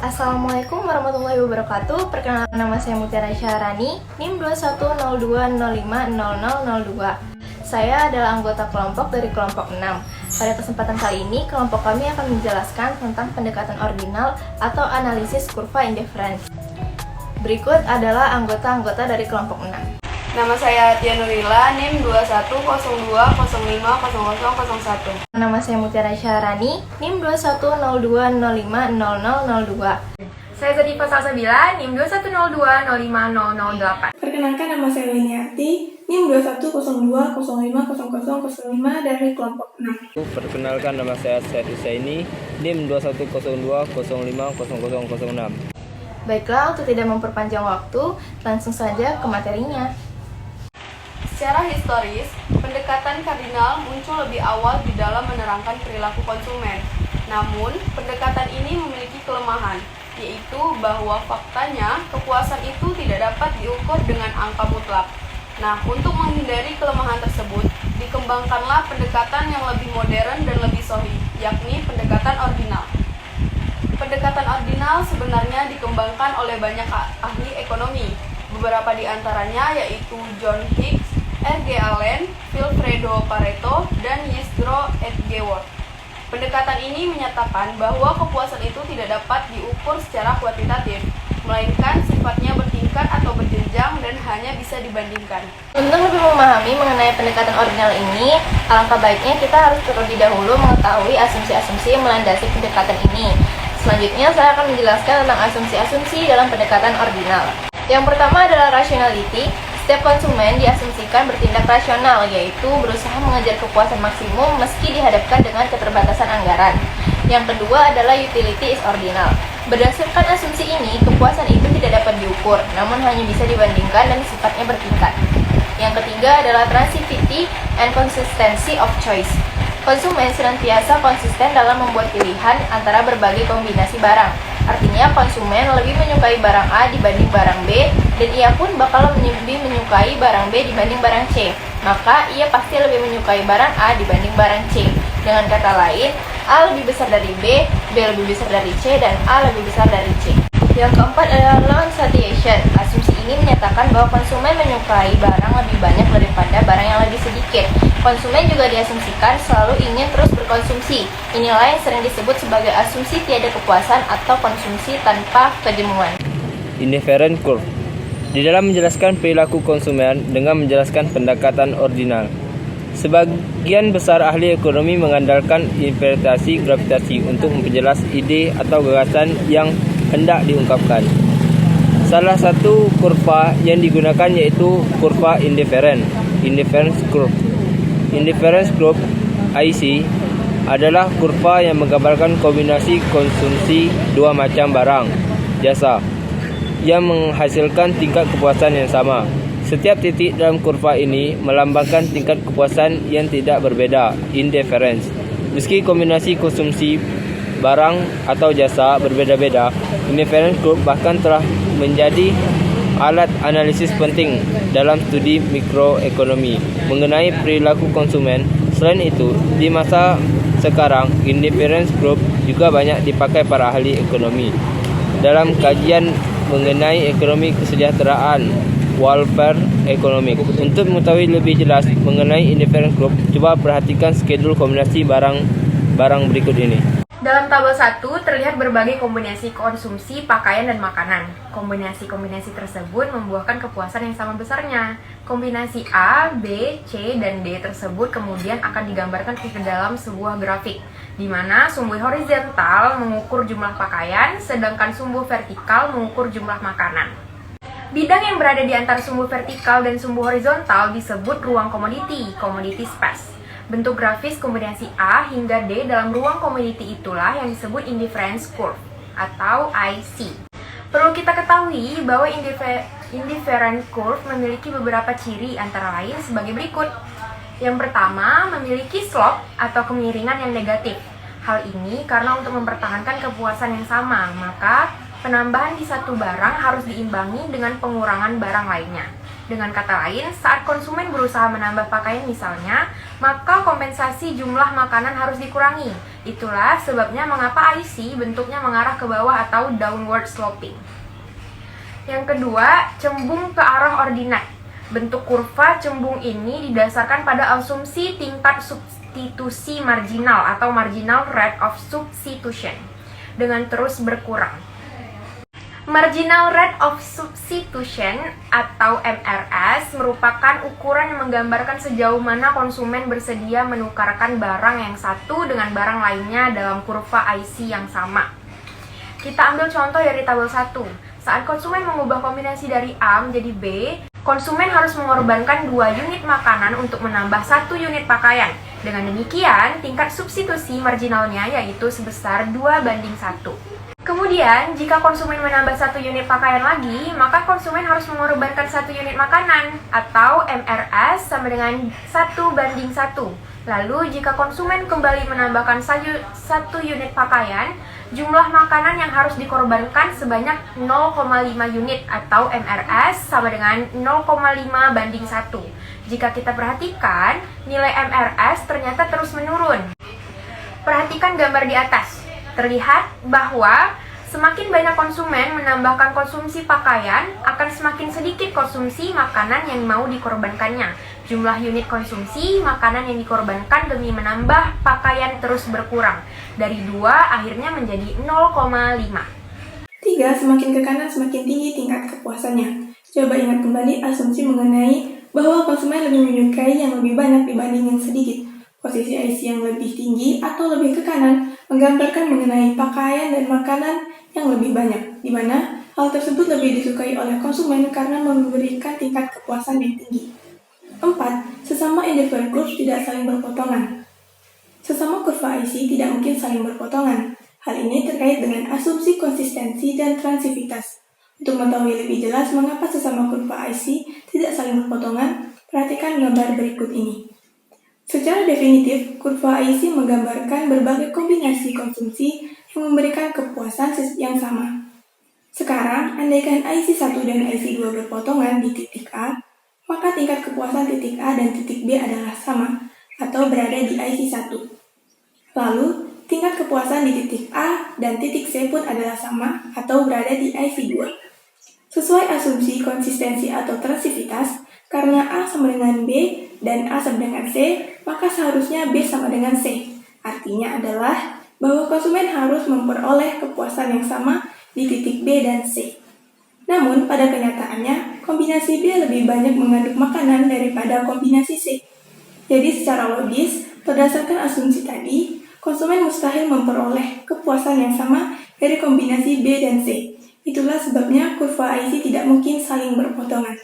Assalamualaikum warahmatullahi wabarakatuh. Perkenalkan, nama saya Mutiara Syahrani, NIM 2102050002. Saya adalah anggota kelompok dari kelompok 6. Pada kesempatan kali ini, kelompok kami akan menjelaskan tentang pendekatan ordinal atau analisis kurva indifference. Berikut adalah anggota-anggota dari kelompok 6. Nama saya Tia Nurila, NIM 2102050001. Nama saya Mutiara Syahrani, NIM 2102050002. Saya Zadifa Salsabila, NIM 2102050008. Perkenalkan, nama saya Liniarti, NIM 2102050005 dari kelompok 6. Perkenalkan, nama saya Syed Husaini, NIM 2102050006. Baiklah, untuk tidak memperpanjang waktu, langsung saja ke materinya. Secara historis, pendekatan kardinal muncul lebih awal di dalam menerangkan perilaku konsumen. Namun, pendekatan ini memiliki kelemahan, yaitu bahwa faktanya kepuasan itu tidak dapat diukur dengan angka mutlak. Nah, untuk menghindari kelemahan tersebut, dikembangkanlah pendekatan yang lebih modern dan lebih sahih, yakni pendekatan ordinal. Pendekatan ordinal sebenarnya dikembangkan oleh banyak ahli ekonomi. Beberapa di antaranya yaitu John Hicks, R.G. Allen, Vilfredo Pareto, dan Ysidro Edgeworth. Pendekatan ini menyatakan bahwa kepuasan itu tidak dapat diukur secara kuantitatif, melainkan sifatnya bertingkat atau berjenjang dan hanya bisa dibandingkan. Untuk lebih memahami mengenai pendekatan ordinal ini, alangkah baiknya kita harus terlebih dahulu mengetahui asumsi-asumsi yang melandasi pendekatan ini. Selanjutnya, saya akan menjelaskan tentang asumsi-asumsi dalam pendekatan ordinal. Yang pertama adalah rationality. Setiap konsumen diasumsikan bertindak rasional, yaitu berusaha mengejar kepuasan maksimum meski dihadapkan dengan keterbatasan anggaran. Yang kedua adalah utility is ordinal. Berdasarkan asumsi ini, kepuasan itu tidak dapat diukur, namun hanya bisa dibandingkan dan sifatnya bertingkat. Yang ketiga adalah transitivity and consistency of choice. Konsumen senantiasa konsisten dalam membuat pilihan antara berbagai kombinasi barang. Artinya, konsumen lebih menyukai barang A dibanding barang B, dan ia pun bakal lebih menyukai barang B dibanding barang C. Maka, ia pasti lebih menyukai barang A dibanding barang C. Dengan kata lain, A lebih besar dari B, B lebih besar dari C, dan A lebih besar dari C. Yang keempat adalah non-satiation. Asumsi ini menyatakan bahwa konsumen menyukai barang lebih banyak daripada barang yang lebih sedikit. Konsumen juga diasumsikan selalu ingin terus berkonsumsi. Inilah yang sering disebut sebagai asumsi tiada kepuasan atau konsumsi tanpa kejemuan. Indifferent curve. Di dalam menjelaskan perilaku konsumen dengan menjelaskan pendekatan ordinal, sebagian besar ahli ekonomi mengandalkan interpretasi gravitasi untuk memperjelas ide atau gagasan yang hendak diungkapkan. Salah satu kurva yang digunakan yaitu kurva indifference curve. Indifference curve (IC) adalah kurva yang menggambarkan kombinasi konsumsi dua macam barang, jasa, yang menghasilkan tingkat kepuasan yang sama. Setiap titik dalam kurva ini melambangkan tingkat kepuasan yang tidak berbeda, indifference. Meski kombinasi konsumsi barang atau jasa berbeda-beda, indifference curve bahkan telah menjadi alat analisis penting dalam studi mikroekonomi mengenai perilaku konsumen. Selain itu, di masa sekarang, indifference curve juga banyak dipakai para ahli ekonomi dalam kajian mengenai ekonomi kesejahteraan, welfare economic. Untuk mengetahui lebih jelas mengenai indifference curve, coba perhatikan skedul kombinasi barang berikut ini. Dalam tabel 1 terlihat berbagai kombinasi konsumsi, pakaian, dan makanan. Kombinasi-kombinasi tersebut membuahkan kepuasan yang sama besarnya. Kombinasi A, B, C, dan D tersebut kemudian akan digambarkan ke dalam sebuah grafik, di mana sumbu horizontal mengukur jumlah pakaian, sedangkan sumbu vertikal mengukur jumlah makanan. Bidang yang berada di antara sumbu vertikal dan sumbu horizontal disebut ruang komoditi, commodity space. Bentuk grafis kombinasi A hingga D dalam ruang komoditi itulah yang disebut indifference curve atau IC. Perlu kita ketahui bahwa indifference curve memiliki beberapa ciri antara lain sebagai berikut. Yang pertama, memiliki slope atau kemiringan yang negatif. Hal ini karena untuk mempertahankan kepuasan yang sama, maka penambahan di satu barang harus diimbangi dengan pengurangan barang lainnya. Dengan kata lain, saat konsumen berusaha menambah pakaian misalnya, maka kompensasi jumlah makanan harus dikurangi. Itulah sebabnya mengapa IC bentuknya mengarah ke bawah atau downward sloping. Yang kedua, cembung ke arah ordinat. Bentuk kurva cembung ini didasarkan pada asumsi tingkat substitusi marginal atau marginal rate of substitution dengan terus berkurang. Marginal rate of substitution atau MRS merupakan ukuran yang menggambarkan sejauh mana konsumen bersedia menukarkan barang yang satu dengan barang lainnya dalam kurva IC yang sama. Kita ambil contoh dari tabel 1. Saat konsumen mengubah kombinasi dari A menjadi B, konsumen harus mengorbankan 2 unit makanan untuk menambah 1 unit pakaian. Dengan demikian, tingkat substitusi marginalnya yaitu sebesar 2:1. Kemudian, jika konsumen menambah 1 unit pakaian lagi, maka konsumen harus mengorbankan 1 unit makanan atau MRS sama dengan 1:1. Lalu, jika konsumen kembali menambahkan 1 unit pakaian, jumlah makanan yang harus dikorbankan sebanyak 0,5 unit atau MRS sama dengan 0,5:1. Jika kita perhatikan, nilai MRS ternyata terus menurun. Perhatikan gambar di atas. Terlihat bahwa semakin banyak konsumen menambahkan konsumsi pakaian, akan semakin sedikit konsumsi makanan yang mau dikorbankannya. Jumlah unit konsumsi makanan yang dikorbankan demi menambah pakaian terus berkurang. Dari 2 akhirnya menjadi 0,5. 3. Semakin ke kanan semakin tinggi tingkat kepuasannya. Coba ingat kembali asumsi mengenai bahwa konsumen lebih menyukai yang lebih banyak dibanding yang sedikit. Posisi IC yang lebih tinggi atau lebih ke kanan menggambarkan mengenai pakaian dan makanan yang lebih banyak, di mana hal tersebut lebih disukai oleh konsumen karena memberikan tingkat kepuasan yang tinggi. 4. Sesama indifferent curve tidak saling berpotongan. Sesama kurva IC tidak mungkin saling berpotongan. Hal ini terkait dengan asumsi konsistensi dan transivitas. Untuk mengetahui lebih jelas mengapa sesama kurva IC tidak saling berpotongan, perhatikan gambar berikut ini. Secara definitif, kurva IC menggambarkan berbagai kombinasi konsumsi yang memberikan kepuasan yang sama. Sekarang, andaikan IC1 dan IC2 berpotongan di titik A, maka tingkat kepuasan titik A dan titik B adalah sama, atau berada di IC1. Lalu, tingkat kepuasan di titik A dan titik C pun adalah sama, atau berada di IC2. Sesuai asumsi konsistensi atau transivitas, karena A sama dengan B dan A sama dengan C, maka seharusnya B sama dengan C. Artinya adalah bahwa konsumen harus memperoleh kepuasan yang sama di titik B dan C. Namun, pada kenyataannya, kombinasi B lebih banyak mengandung makanan daripada kombinasi C. Jadi, secara logis, berdasarkan asumsi tadi, konsumen mustahil memperoleh kepuasan yang sama dari kombinasi B dan C. Itulah sebabnya kurva IC tidak mungkin saling berpotongan.